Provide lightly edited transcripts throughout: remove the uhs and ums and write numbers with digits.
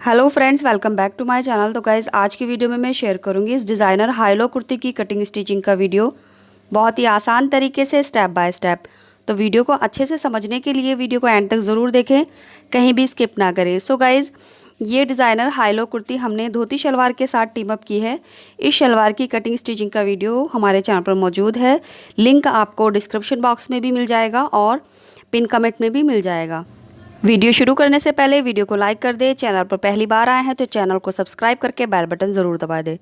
Hello friends, welcome back to my channel. तो guys, आज की वीडियो में मैं शेयर करूंगी इस डिज़ाइनर हाई-लो कुर्ती की कटिंग स्टिचिंग का वीडियो, बहुत ही आसान तरीके से स्टेप बाय स्टेप। तो वीडियो को अच्छे से समझने के लिए वीडियो को एंड तक ज़रूर देखें, कहीं भी स्किप ना करें। सो गाइज़, ये डिज़ाइनर हाई-लो कुर्ती हमने धोती शलवार के साथ टीम अप की है। इस शलवार की कटिंग स्टिचिंग का वीडियो हमारे चैनल पर मौजूद है। लिंक आपको डिस्क्रिप्शन बॉक्स में भी मिल जाएगा और पिन कमेंट में भी मिल जाएगा। वीडियो शुरू करने से पहले वीडियो को लाइक कर दे। चैनल पर पहली बार आए हैं तो चैनल को सब्सक्राइब करके बेल बटन ज़रूर दबा दे।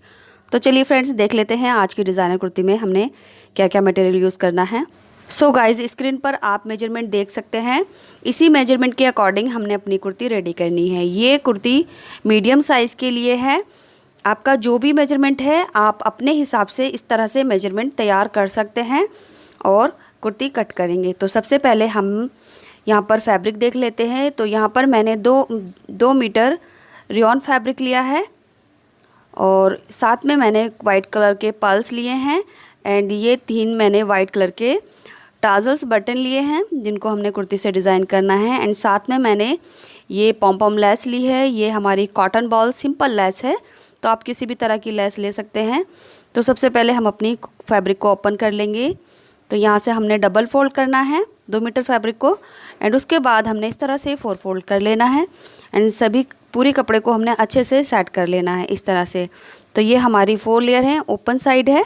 तो चलिए फ्रेंड्स, देख लेते हैं आज की डिज़ाइनर कुर्ती में हमने क्या क्या मटेरियल यूज़ करना है। सो गाइज़, स्क्रीन पर आप मेजरमेंट देख सकते हैं। इसी मेजरमेंट के अकॉर्डिंग हमने अपनी कुर्ती रेडी करनी है। ये कुर्ती मीडियम साइज़ के लिए है। आपका जो भी मेजरमेंट है आप अपने हिसाब से इस तरह से मेजरमेंट तैयार कर सकते हैं और कुर्ती कट करेंगे। तो सबसे पहले हम यहाँ पर फैब्रिक देख लेते हैं। तो यहाँ पर मैंने दो मीटर रियॉन फैब्रिक लिया है और साथ में मैंने वाइट कलर के पर्ल्स लिए हैं एंड ये 3 मैंने वाइट कलर के टाजल्स बटन लिए हैं जिनको हमने कुर्ती से डिज़ाइन करना है। एंड साथ में मैंने ये पॉम लेस ली है। ये हमारी कॉटन बॉल सिंपल लेस है, तो आप किसी भी तरह की लेस ले सकते हैं। तो सबसे पहले हम अपनी फैब्रिक को ओपन कर लेंगे। तो यहाँ से हमने डबल फोल्ड करना है 2 मीटर फैब्रिक को एंड उसके बाद हमने इस तरह से 4 फोल्ड कर लेना है एंड सभी पूरी कपड़े को हमने अच्छे से सेट कर लेना है इस तरह से। तो ये हमारी 4 लेयर है, ओपन साइड है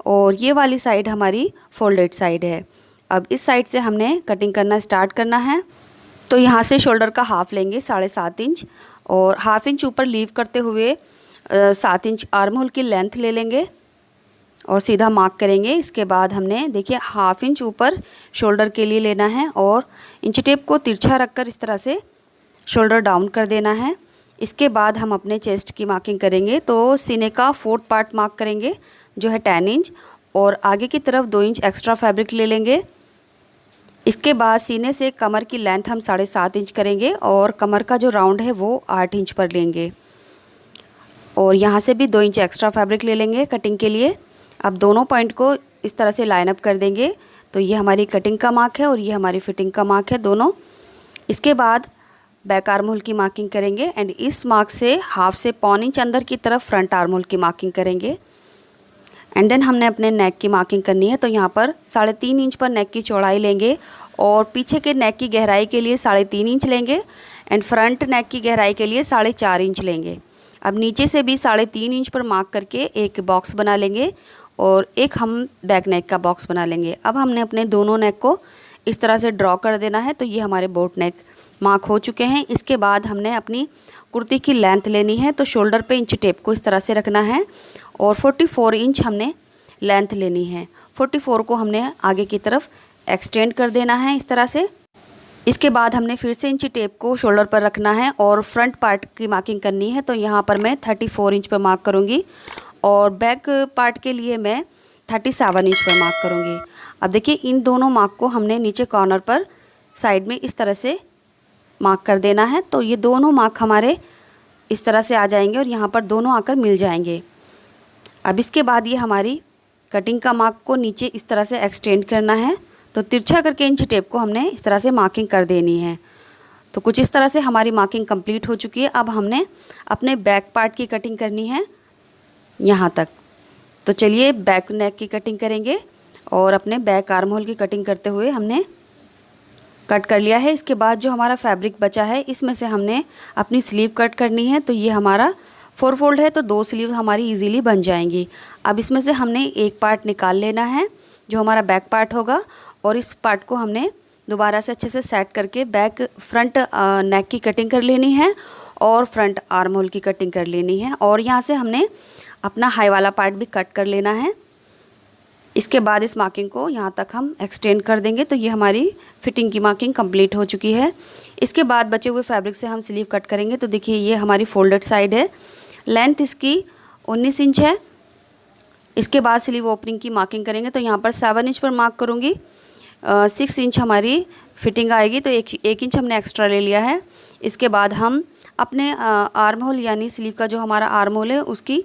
और ये वाली साइड हमारी फोल्डेड साइड है। अब इस साइड से हमने कटिंग करना स्टार्ट करना है। तो यहाँ से शोल्डर का हाफ लेंगे 7.5 इंच और हाफ इंच ऊपर लीव करते हुए 7 इंच आर्म होल की लेंथ ले लेंगे और सीधा मार्क करेंगे। इसके बाद हमने देखिए हाफ इंच ऊपर शोल्डर के लिए लेना है और इंच टेप को तिरछा रखकर इस तरह से शोल्डर डाउन कर देना है। इसके बाद हम अपने चेस्ट की मार्किंग करेंगे। तो सीने का 4th पार्ट मार्क करेंगे जो है 10 इंच और आगे की तरफ 2 इंच एक्स्ट्रा फैब्रिक ले लेंगे। इसके बाद सीने से कमर की लेंथ हम 7.5 इंच करेंगे और कमर का जो राउंड है वो 8 इंच पर लेंगे और यहाँ से भी 2 इंच एक्स्ट्रा फैब्रिक ले लेंगे कटिंग के लिए। अब दोनों पॉइंट को इस तरह से लाइन अप कर देंगे। तो ये हमारी कटिंग का मार्क है और ये हमारी फिटिंग का मार्क है दोनों। इसके बाद बैक आर्म होल की मार्किंग करेंगे एंड इस मार्क से हाफ से पौन इंच अंदर की तरफ फ्रंट आर्म होल की मार्किंग करेंगे एंड देन हमने अपने नेक की मार्किंग करनी है। तो यहाँ पर 3.5 इंच पर नेक की चौड़ाई लेंगे और पीछे के नेक की गहराई के लिए 3.5 इंच लेंगे एंड फ्रंट नेक की गहराई के लिए 4.5 इंच लेंगे। अब नीचे से भी 3.5 इंच पर मार्क करके एक बॉक्स बना लेंगे और एक हम बैक नेक का बॉक्स बना लेंगे। अब हमने अपने दोनों नेक को इस तरह से ड्रॉ कर देना है। तो ये हमारे बोट नेक मार्क हो चुके हैं। इसके बाद हमने अपनी कुर्ती की लेंथ लेनी है। तो शोल्डर पे इंच टेप को इस तरह से रखना है और 44 इंच हमने लेंथ लेनी है। 44 को हमने आगे की तरफ एक्सटेंड कर देना है इस तरह से। इसके बाद हमने फिर से इंच टेप को शोल्डर पर रखना है और फ्रंट पार्ट की मार्किंग करनी है। तो यहाँ पर मैं 34 इंच पर मार्क करूँगी और बैक पार्ट के लिए मैं 37 इंच पर मार्क करूँगी। अब देखिए इन दोनों मार्क को हमने नीचे कॉर्नर पर साइड में इस तरह से मार्क कर देना है। तो ये दोनों मार्क हमारे इस तरह से आ जाएंगे और यहाँ पर दोनों आकर मिल जाएंगे। अब इसके बाद ये हमारी कटिंग का मार्क को नीचे इस तरह से एक्सटेंड करना है। तो तिरछा करके इंच टेप को हमने इस तरह से मार्किंग कर देनी है। तो कुछ इस तरह से हमारी मार्किंग कंप्लीट हो चुकी है। अब हमने अपने बैक पार्ट की कटिंग करनी है यहाँ तक। तो चलिए बैक नेक की कटिंग करेंगे और अपने बैक आर्म होल की कटिंग करते हुए हमने कट कर लिया है। इसके बाद जो हमारा फैब्रिक बचा है इसमें से हमने अपनी स्लीव कट करनी है। तो ये हमारा 4 फोल्ड है तो 2 स्लीव हमारी इजीली बन जाएंगी। अब इसमें से हमने एक पार्ट निकाल लेना है जो हमारा बैक पार्ट होगा और इस पार्ट को हमने दोबारा से अच्छे से सेट करके बैक फ्रंट नेक की कटिंग कर लेनी है और फ्रंट आर्म होल की कटिंग कर लेनी है और यहाँ से हमने अपना हाई वाला पार्ट भी कट कर लेना है। इसके बाद इस मार्किंग को यहाँ तक हम एक्सटेंड कर देंगे। तो ये हमारी फिटिंग की मार्किंग कंप्लीट हो चुकी है। इसके बाद बचे हुए फैब्रिक से हम स्लीव कट करेंगे। तो देखिए ये हमारी फोल्डेड साइड है, लेंथ इसकी 19 इंच है। इसके बाद स्लीव ओपनिंग की मार्किंग करेंगे। तो यहाँ पर 7 इंच पर मार्क करूँगी, 6 इंच हमारी फिटिंग आएगी। तो एक इंच हमने एक्स्ट्रा ले लिया है। इसके बाद हम अपने आर्म होल यानी स्लीव का जो हमारा आर्म होल है उसकी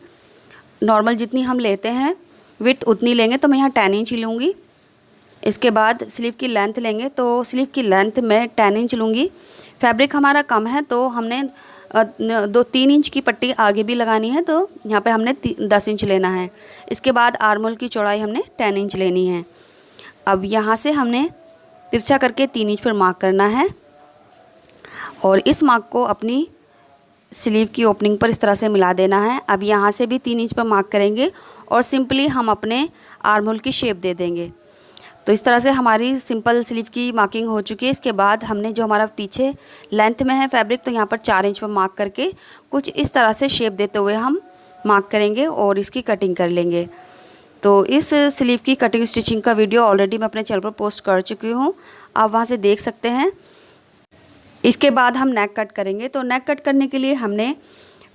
नॉर्मल जितनी हम लेते हैं विड्थ उतनी लेंगे। तो मैं यहाँ 10 इंच ही लूँगी। इसके बाद स्लीव की लेंथ लेंगे। तो स्लीव की लेंथ मैं 10 इंच लूँगी। फैब्रिक हमारा कम है तो हमने 3 इंच की पट्टी आगे भी लगानी है, तो यहाँ पे हमने 10 इंच लेना है। इसके बाद आर्म होल की चौड़ाई हमने 10 इंच लेनी है। अब यहाँ से हमने तिरछा करके 3 इंच पर मार्क करना है और इस मार्क को अपनी स्लीव की ओपनिंग पर इस तरह से मिला देना है। अब यहाँ से भी 3 इंच पर मार्क करेंगे और सिंपली हम अपने आर्म होल की शेप दे देंगे। तो इस तरह से हमारी सिंपल स्लीव की मार्किंग हो चुकी है। इसके बाद हमने जो हमारा पीछे लेंथ में है फैब्रिक, तो यहाँ पर 4 इंच पर मार्क करके कुछ इस तरह से शेप देते हुए हम मार्क करेंगे और इसकी कटिंग कर लेंगे। तो इस स्लीव की कटिंग स्टिचिंग का वीडियो ऑलरेडी मैं अपने चैनल पर पोस्ट कर चुकी हूँ, आप वहाँ से देख सकते हैं। इसके बाद हम नेक कट करेंगे। तो नेक कट करने के लिए हमने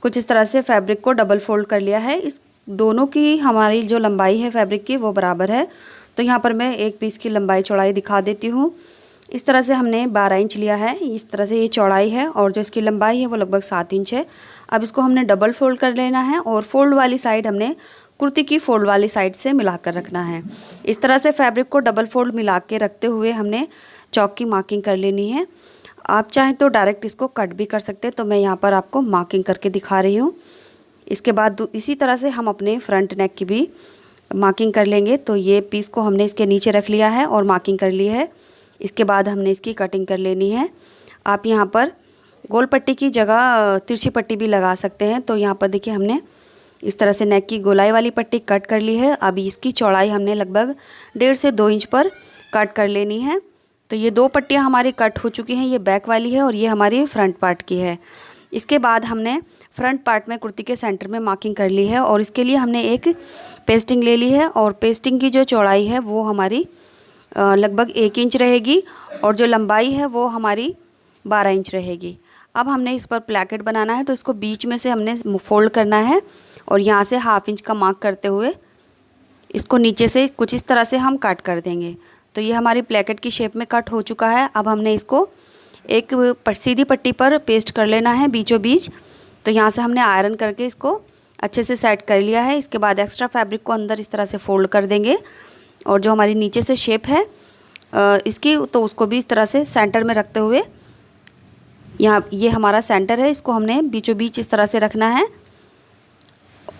कुछ इस तरह से फैब्रिक को डबल फोल्ड कर लिया है। इस दोनों की हमारी जो लंबाई है फैब्रिक की वो बराबर है। तो यहाँ पर मैं एक पीस की लंबाई चौड़ाई दिखा देती हूँ। इस तरह से हमने 12 इंच लिया है, इस तरह से ये चौड़ाई है और जो इसकी लंबाई है वो लगभग 7 इंच है। अब इसको हमने डबल फोल्ड कर लेना है और फोल्ड वाली साइड हमने कुर्ती की फोल्ड वाली साइड से मिलाकर रखना है। इस तरह से फैब्रिक को डबल फोल्ड मिला के रखते हुए हमने चौक की मार्किंग कर लेनी है। आप चाहें तो डायरेक्ट इसको कट भी कर सकते हैं, तो मैं यहाँ पर आपको मार्किंग करके दिखा रही हूँ। इसके बाद इसी तरह से हम अपने फ्रंट नेक की भी मार्किंग कर लेंगे। तो ये पीस को हमने इसके नीचे रख लिया है और मार्किंग कर ली है। इसके बाद हमने इसकी कटिंग कर लेनी है। आप यहाँ पर गोल पट्टी की जगह तिरछी पट्टी भी लगा सकते हैं। तो यहाँ पर देखिए हमने इस तरह से नेक की गोलाई वाली पट्टी कट कर ली है। अभी इसकी चौड़ाई हमने लगभग 1.5 से 2 इंच पर कट कर लेनी है। तो ये 2 पट्टियाँ हमारी कट हो चुकी हैं, ये बैक वाली है और ये हमारी फ्रंट पार्ट की है। इसके बाद हमने फ्रंट पार्ट में कुर्ती के सेंटर में मार्किंग कर ली है और इसके लिए हमने एक पेस्टिंग ले ली है और पेस्टिंग की जो चौड़ाई है वो हमारी लगभग 1 इंच रहेगी और जो लंबाई है वो हमारी 12 इंच रहेगी। अब हमने इस पर प्लैकेट बनाना है, तो इसको बीच में से हमने फोल्ड करना है और यहाँ से 1/2 इंच का मार्क करते हुए इसको नीचे से कुछ इस तरह से हम कट कर देंगे। तो ये हमारी प्लैकेट की शेप में कट हो चुका है। अब हमने इसको एक सीधी पट्टी पर पेस्ट कर लेना है बीचों बीच। तो यहाँ से हमने आयरन करके इसको अच्छे से सेट कर लिया है। इसके बाद एक्स्ट्रा फैब्रिक को अंदर इस तरह से फोल्ड कर देंगे और जो हमारी नीचे से शेप है इसकी, तो उसको भी इस तरह से सेंटर में रखते हुए, यहाँ ये हमारा सेंटर है, इसको हमने बीचों बीच इस तरह से रखना है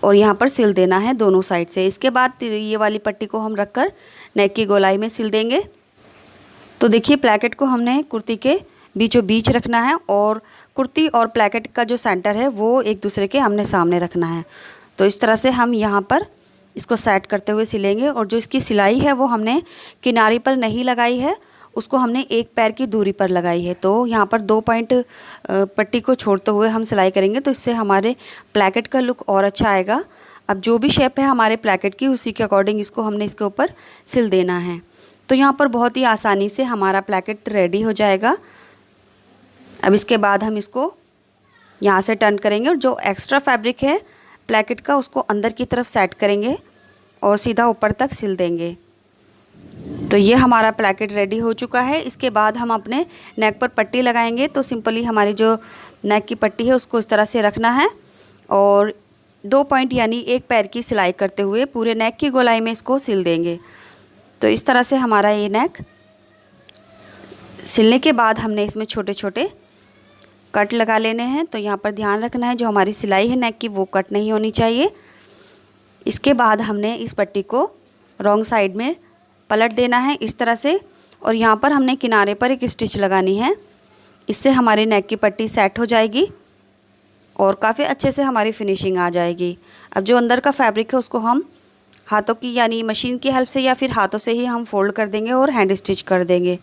और यहाँ पर सिल देना है दोनों साइड से। इसके बाद ये वाली पट्टी को हम रखकर नेक की गोलाई में सिल देंगे। तो देखिए प्लैकेट को हमने कुर्ती के बीचों बीच रखना है और कुर्ती और प्लैकेट का जो सेंटर है वो एक दूसरे के आमने सामने रखना है। तो इस तरह से हम यहाँ पर इसको सेट करते हुए सिलेंगे और जो इसकी सिलाई है वो हमने किनारे पर नहीं लगाई है, उसको हमने एक पैर की दूरी पर लगाई है। तो यहाँ पर 2 पॉइंट पट्टी को छोड़ते हुए हम सिलाई करेंगे, तो इससे हमारे प्लैकेट का लुक और अच्छा आएगा। अब जो भी शेप है हमारे प्लैकेट की उसी के अकॉर्डिंग इसको हमने इसके ऊपर सिल देना है। तो यहाँ पर बहुत ही आसानी से हमारा प्लैकेट रेडी हो जाएगा। अब इसके बाद हम इसको यहाँ से टर्न करेंगे और जो एक्स्ट्रा फैब्रिक है प्लैकेट का उसको अंदर की तरफ सेट करेंगे और सीधा ऊपर तक सिल देंगे। तो ये हमारा प्लैकेट रेडी हो चुका है। इसके बाद हम अपने नेक पर पट्टी लगाएंगे। तो सिंपली हमारी जो नेक की पट्टी है उसको इस तरह से रखना है और 2 पॉइंट यानी एक पैर की सिलाई करते हुए पूरे नेक की गोलाई में इसको सिल देंगे। तो इस तरह से हमारा ये नेक सिलने के बाद हमने इसमें छोटे छोटे कट लगा लेने हैं। तो यहाँ पर ध्यान रखना है जो हमारी सिलाई है नेक की वो कट नहीं होनी चाहिए। इसके बाद हमने इस पट्टी को रॉन्ग साइड में पलट देना है इस तरह से और यहाँ पर हमने किनारे पर एक स्टिच लगानी है। इससे हमारी नेक की पट्टी सेट हो जाएगी और काफ़ी अच्छे से हमारी फिनिशिंग आ जाएगी। अब जो अंदर का फैब्रिक है उसको हम हाथों की यानी मशीन की हेल्प से या फिर हाथों से ही हम फोल्ड कर देंगे और हैंड स्टिच कर देंगे।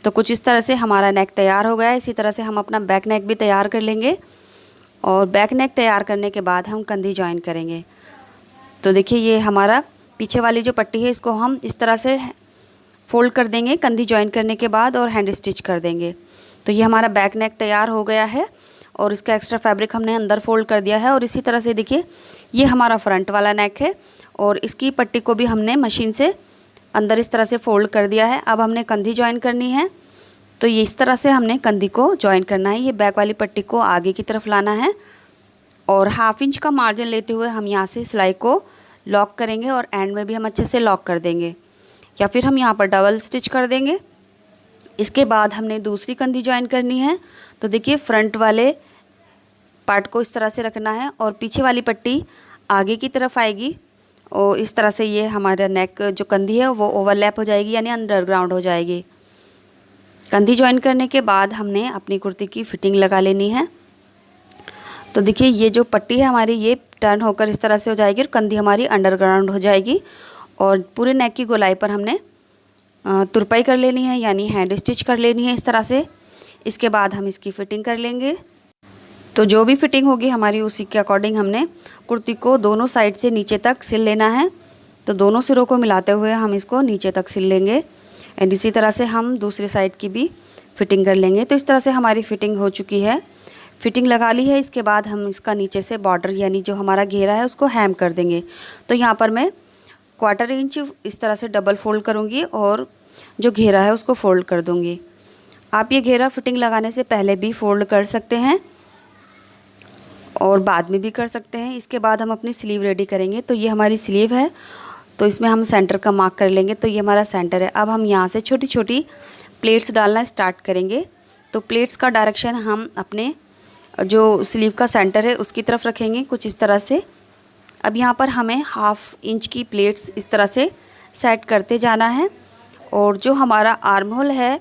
तो कुछ इस तरह से हमारा नेक तैयार हो गया है। इसी तरह से हम अपना बैक नेक भी तैयार कर लेंगे और बैक नेक तैयार करने के बाद हम कंधी जॉइन करेंगे। तो देखिए ये हमारा पीछे वाली जो पट्टी है इसको हम इस तरह से फोल्ड कर देंगे कंधी जॉइन करने के बाद और हैंड स्टिच कर देंगे। तो ये हमारा बैक नेक तैयार हो गया है और इसका एक्स्ट्रा फैब्रिक हमने अंदर फोल्ड कर दिया है। और इसी तरह से देखिए ये हमारा फ्रंट वाला नेक है और इसकी पट्टी को भी हमने मशीन से अंदर इस तरह से फोल्ड कर दिया है। अब हमने कंधी जॉइन करनी है। तो ये इस तरह से हमने कंधी को जॉइन करना है। ये बैक वाली पट्टी को आगे की तरफ लाना है और 1/2 इंच का मार्जिन लेते हुए हम यहाँ से सिलाई को लॉक करेंगे और एंड में भी हम अच्छे से लॉक कर देंगे या फिर हम यहाँ पर डबल स्टिच कर देंगे। इसके बाद हमने दूसरी कंधी जॉइन करनी है। तो देखिए फ्रंट वाले पार्ट को इस तरह से रखना है और पीछे वाली पट्टी आगे की तरफ आएगी और इस तरह से ये हमारा नेक जो कंधी है वो ओवरलैप हो जाएगी, यानी अंडरग्राउंड हो जाएगी। कंधी ज्वाइन करने के बाद हमने अपनी कुर्ती की फिटिंग लगा लेनी है। तो देखिए ये जो पट्टी है हमारी ये टर्न होकर इस तरह से हो जाएगी और कंधी हमारी अंडरग्राउंड हो जाएगी और पूरे नेक की गोलाई पर हमने तुरपाई कर लेनी है, यानी हैंड स्टिच कर लेनी है इस तरह से। इसके बाद हम इसकी फ़िटिंग कर लेंगे। तो जो भी फिटिंग होगी हमारी उसी के अकॉर्डिंग हमने कुर्ती को दोनों साइड से नीचे तक सिल लेना है। तो दोनों सिरों को मिलाते हुए हम इसको नीचे तक सिल लेंगे एंड इसी तरह से हम दूसरी साइड की भी फिटिंग कर लेंगे। तो इस तरह से हमारी फ़िटिंग हो चुकी है, फिटिंग लगा ली है। इसके बाद हम इसका नीचे से बॉर्डर यानी जो हमारा घेरा है उसको हैम कर देंगे। तो यहाँ पर मैं 1/4 इंच इस तरह से डबल फोल्ड करूँगी और जो घेरा है उसको फोल्ड कर दूँगी। आप ये घेरा फिटिंग लगाने से पहले भी फोल्ड कर सकते हैं और बाद में भी कर सकते हैं। इसके बाद हम अपनी स्लीव रेडी करेंगे। तो ये हमारी स्लीव है, तो इसमें हम सेंटर का मार्क कर लेंगे। तो ये हमारा सेंटर है। अब हम यहाँ से छोटी छोटी प्लेट्स डालना स्टार्ट करेंगे। तो प्लेट्स का डायरेक्शन हम अपने जो स्लीव का सेंटर है उसकी तरफ रखेंगे कुछ इस तरह से। अब यहाँ पर हमें 1/2 इंच की प्लेट्स इस तरह से सेट करते जाना है और जो हमारा आर्म होल है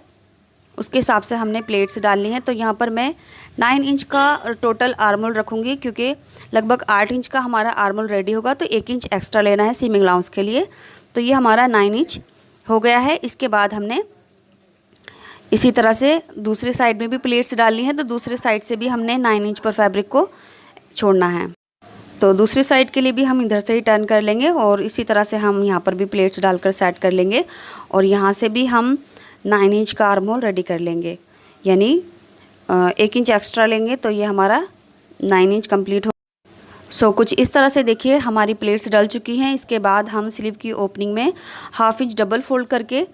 उसके हिसाब से हमने प्लेट्स डालनी है। तो यहाँ पर मैं 9 इंच का टोटल आर्म होल रखूँगी क्योंकि लगभग 8 इंच का हमारा आर्म होल रेडी होगा, तो 1 इंच एक्स्ट्रा लेना है सीमिंग अलाउंस के लिए। तो ये हमारा 9 इंच हो गया है। इसके बाद हमने इसी तरह से दूसरी साइड में भी प्लेट्स डालनी है। तो दूसरी साइड से भी हमने 9 इंच पर फैब्रिक को छोड़ना है। तो दूसरी साइड के लिए भी हम इधर से ही टर्न कर लेंगे और इसी तरह से हम यहाँ पर भी प्लेट्स डालकर सेट कर लेंगे और यहाँ से भी हम 9 इंच का आर्म होल रेडी कर लेंगे, यानी 1 इंच एक्स्ट्रा लेंगे। तो ये हमारा 9 इंच कंप्लीट हो। सो कुछ इस तरह से देखिए हमारी प्लेट्स डल चुकी हैं। इसके बाद हम स्लीव की ओपनिंग में 1/2 इंच डबल फोल्ड करके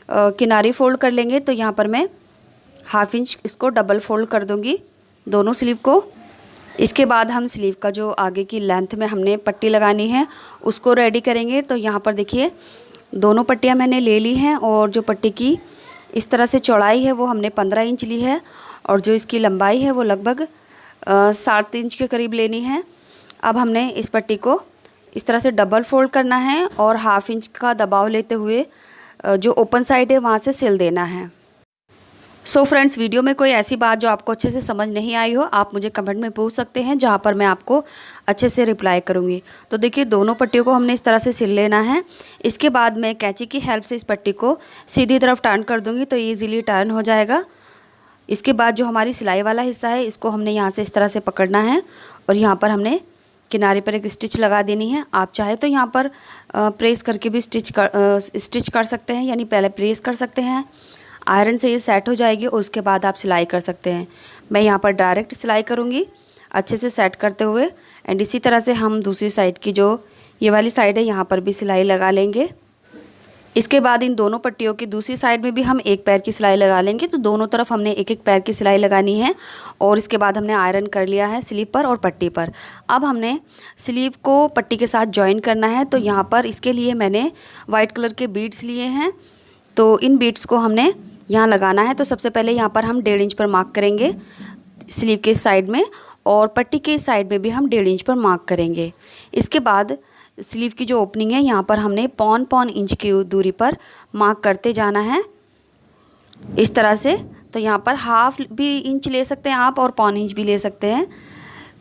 किनारी फोल्ड कर लेंगे। तो यहाँ पर मैं 1/2 इंच इसको डबल फोल्ड कर दूँगी दोनों स्लीव को। इसके बाद हम स्लीव का जो आगे की लेंथ में हमने पट्टी लगानी है उसको रेडी करेंगे। तो यहाँ पर देखिए दोनों पट्टियाँ मैंने ले ली हैं और जो पट्टी की इस तरह से चौड़ाई है वो हमने 15 इंच ली है और जो इसकी लंबाई है वो लगभग 7 इंच के करीब लेनी है। अब हमने इस पट्टी को इस तरह से डबल फोल्ड करना है और 1/2 इंच का दबाव लेते हुए जो ओपन साइड है वहाँ से सिल देना है। सो फ्रेंड्स, वीडियो में कोई ऐसी बात जो आपको अच्छे से समझ नहीं आई हो आप मुझे कमेंट में पूछ सकते हैं, जहाँ पर मैं आपको अच्छे से रिप्लाई करूँगी। तो देखिए दोनों पट्टियों को हमने इस तरह से सिल लेना है। इसके बाद मैं कैंची की हेल्प से इस पट्टी को सीधी तरफ टर्न कर दूँगी तो ईज़िली टर्न हो जाएगा। इसके बाद जो हमारी सिलाई वाला हिस्सा है इसको हमने यहाँ से इस तरह से पकड़ना है और यहाँ पर हमने किनारे पर एक स्टिच लगा देनी है। आप चाहे तो यहाँ पर प्रेस करके भी स्टिच कर सकते हैं, यानी पहले प्रेस कर सकते हैं, आयरन से ये सेट हो जाएगी और उसके बाद आप सिलाई कर सकते हैं। मैं यहाँ पर डायरेक्ट सिलाई करूँगी अच्छे से सेट करते हुए एंड इसी तरह से हम दूसरी साइड की जो ये वाली साइड है यहाँ पर भी सिलाई लगा लेंगे। इसके बाद इन दोनों पट्टियों की दूसरी साइड में भी हम एक पैर की सिलाई लगा लेंगे। तो दोनों तरफ हमने एक एक पैर की सिलाई लगानी है और इसके बाद हमने आयरन कर लिया है स्लीव पर और पट्टी पर। अब हमने स्लीव को पट्टी के साथ जॉइन करना है। तो यहाँ पर इसके लिए मैंने वाइट कलर के बीड्स लिए हैं। तो इन बीड्स को हमने यहाँ लगाना है। तो सबसे पहले यहाँ पर हम 1.5 इंच पर मार्क करेंगे स्लीव के साइड में और पट्टी के साइड में भी हम 1.5 इंच पर मार्क करेंगे। इसके बाद स्लीव की जो ओपनिंग है यहाँ पर हमने 0.25 इंच की दूरी पर मार्क करते जाना है इस तरह से। तो यहाँ पर 1/2 भी इंच ले सकते हैं आप और 0.25 इंच भी ले सकते हैं।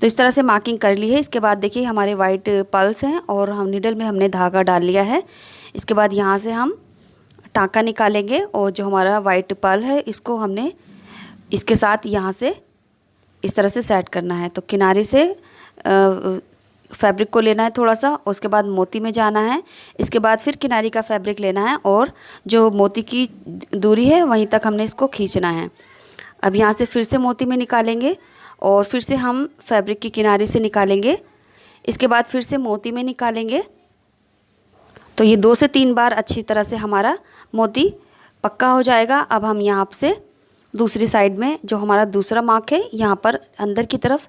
तो इस तरह से मार्किंग कर ली है। इसके बाद देखिए हमारे वाइट पल्स हैं और हम नीडल में हमने धागा डाल लिया है। इसके बाद यहाँ से हम टाँका निकालेंगे और जो हमारा वाइट पर्ल है इसको हमने इसके साथ यहाँ से इस तरह से सेट करना है। तो किनारे से फैब्रिक को लेना है थोड़ा सा, उसके बाद मोती में जाना है। इसके बाद फिर किनारी का फैब्रिक लेना है और जो मोती की दूरी है वहीं तक हमने इसको खींचना है। अब यहाँ से फिर से मोती में निकालेंगे और फिर से हम फैब्रिक की किनारे से निकालेंगे। इसके बाद फिर से मोती में निकालेंगे। तो ये 2 से 3 बार अच्छी तरह से हमारा मोती पक्का हो जाएगा। अब हम यहाँ से दूसरी साइड में जो हमारा दूसरा मार्क है यहाँ पर अंदर की तरफ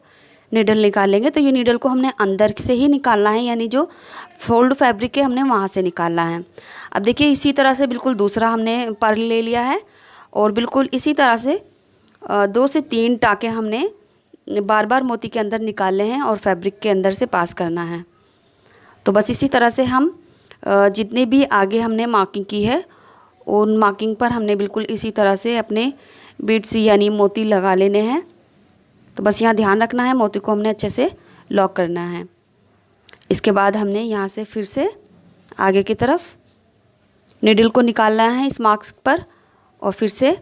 नीडल निकालेंगे। तो ये नीडल को हमने अंदर से ही निकालना है, यानी जो फोल्ड फैब्रिक है हमने वहाँ से निकालना है। अब देखिए इसी तरह से बिल्कुल दूसरा हमने पर्ल ले लिया है और बिल्कुल इसी तरह से 2 से 3 टाँके हमने बार बार मोती के अंदर निकालने हैं और फैब्रिक के अंदर से पास करना है। तो बस इसी तरह से हम जितने भी आगे हमने मार्किंग की है उन मार्किंग पर हमने बिल्कुल इसी तरह से अपने बीड्स यानी मोती लगा लेने हैं। तो बस यहाँ ध्यान रखना है, मोती को हमने अच्छे से लॉक करना है। इसके बाद हमने यहाँ से फिर से आगे की तरफ निडल को निकालना है इस मार्क्स पर और फिर से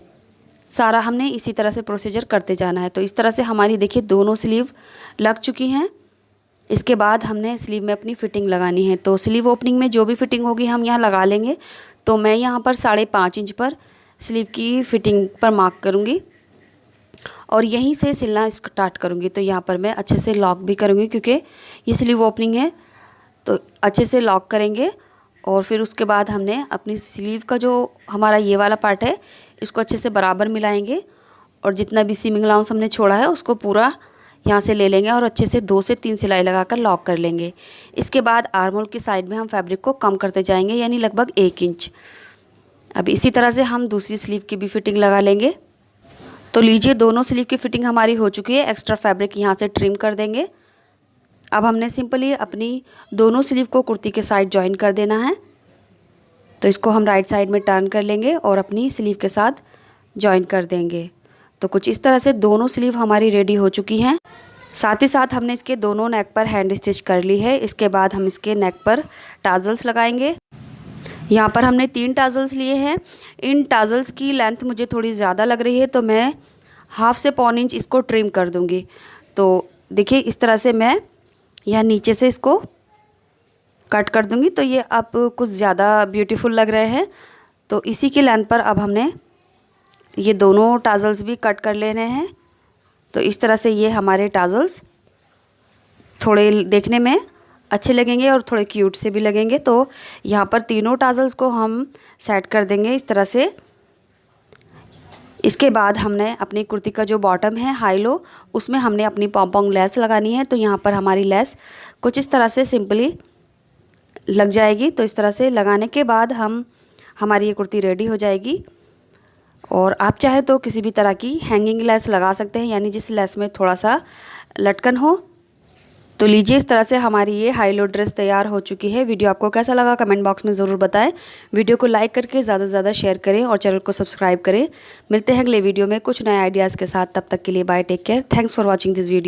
सारा हमने इसी तरह से प्रोसीजर करते जाना है। तो इस तरह से हमारी देखिए दोनों स्लीव लग चुकी हैं। इसके बाद हमने स्लीव में अपनी फ़िटिंग लगानी है। तो स्लीव ओपनिंग में जो भी फ़िटिंग होगी हम यहाँ लगा लेंगे। तो मैं यहाँ पर 5.5 इंच पर स्लीव की फ़िटिंग पर मार्क करूँगी और यहीं से सिलना स्टार्ट करूँगी। तो यहाँ पर मैं अच्छे से लॉक भी करूँगी क्योंकि ये स्लीव ओपनिंग है, तो अच्छे से लॉक करेंगे। और फिर उसके बाद हमने अपनी स्लीव का जो हमारा ये वाला पार्ट है इसको अच्छे से बराबर मिलाएंगे और जितना भी सीमिंग अलाउंस हमने छोड़ा है उसको पूरा यहाँ से ले लेंगे और अच्छे से 2 से 3 सिलाई लगाकर लॉक कर लेंगे। इसके बाद आर्म होल की साइड में हम फैब्रिक को कम करते जाएंगे यानी लगभग 1 इंच। अब इसी तरह से हम दूसरी स्लीव की भी फिटिंग लगा लेंगे। तो लीजिए दोनों स्लीव की फिटिंग हमारी हो चुकी है। एक्स्ट्रा फैब्रिक यहाँ से ट्रिम कर देंगे। अब हमने सिंपली अपनी दोनों स्लीव को कुर्ती के साइड जॉइन कर देना है। तो इसको हम राइट साइड में टर्न कर लेंगे और अपनी स्लीव के साथ जॉइन कर देंगे। तो कुछ इस तरह से दोनों स्लीव हमारी रेडी हो चुकी हैं। साथ ही साथ हमने इसके दोनों नेक पर हैंड स्टिच कर ली है। इसके बाद हम इसके नेक पर टाजल्स लगाएंगे। यहाँ पर हमने 3 टाजल्स लिए हैं। इन टाजल्स की लेंथ मुझे थोड़ी ज़्यादा लग रही है तो मैं 1/2 से 1.25 इंच इसको ट्रिम कर दूँगी। तो देखिए इस तरह से मैं यहाँ नीचे से इसको कट कर दूँगी। तो ये अब कुछ ज़्यादा ब्यूटीफुल लग रहे हैं। तो इसी की लेंथ पर अब हमने ये दोनों टाजल्स भी कट कर लेने हैं। तो इस तरह से ये हमारे टाजल्स थोड़े देखने में अच्छे लगेंगे और थोड़े क्यूट से भी लगेंगे। तो यहाँ पर तीनों टाजल्स को हम सेट कर देंगे इस तरह से। इसके बाद हमने अपनी कुर्ती का जो बॉटम है हाई लो उसमें हमने अपनी पॉम्पोंग लेस लगानी है। तो यहाँ पर हमारी लेस कुछ इस तरह से सिंपली लग जाएगी। तो इस तरह से लगाने के बाद हमारी ये कुर्ती रेडी हो जाएगी। और आप चाहे तो किसी भी तरह की हैंगिंग लेस लगा सकते हैं यानी जिस लेस में थोड़ा सा लटकन हो। तो लीजिए इस तरह से हमारी ये हाई लो ड्रेस तैयार हो चुकी है। वीडियो आपको कैसा लगा कमेंट बॉक्स में ज़रूर बताएं। वीडियो को लाइक करके ज़्यादा से ज़्यादा शेयर करें और चैनल को सब्सक्राइब करें। मिलते हैं अगले वीडियो में कुछ नए आइडियाज़ के साथ। तब तक के लिए bye, take care, thanks for watching this video.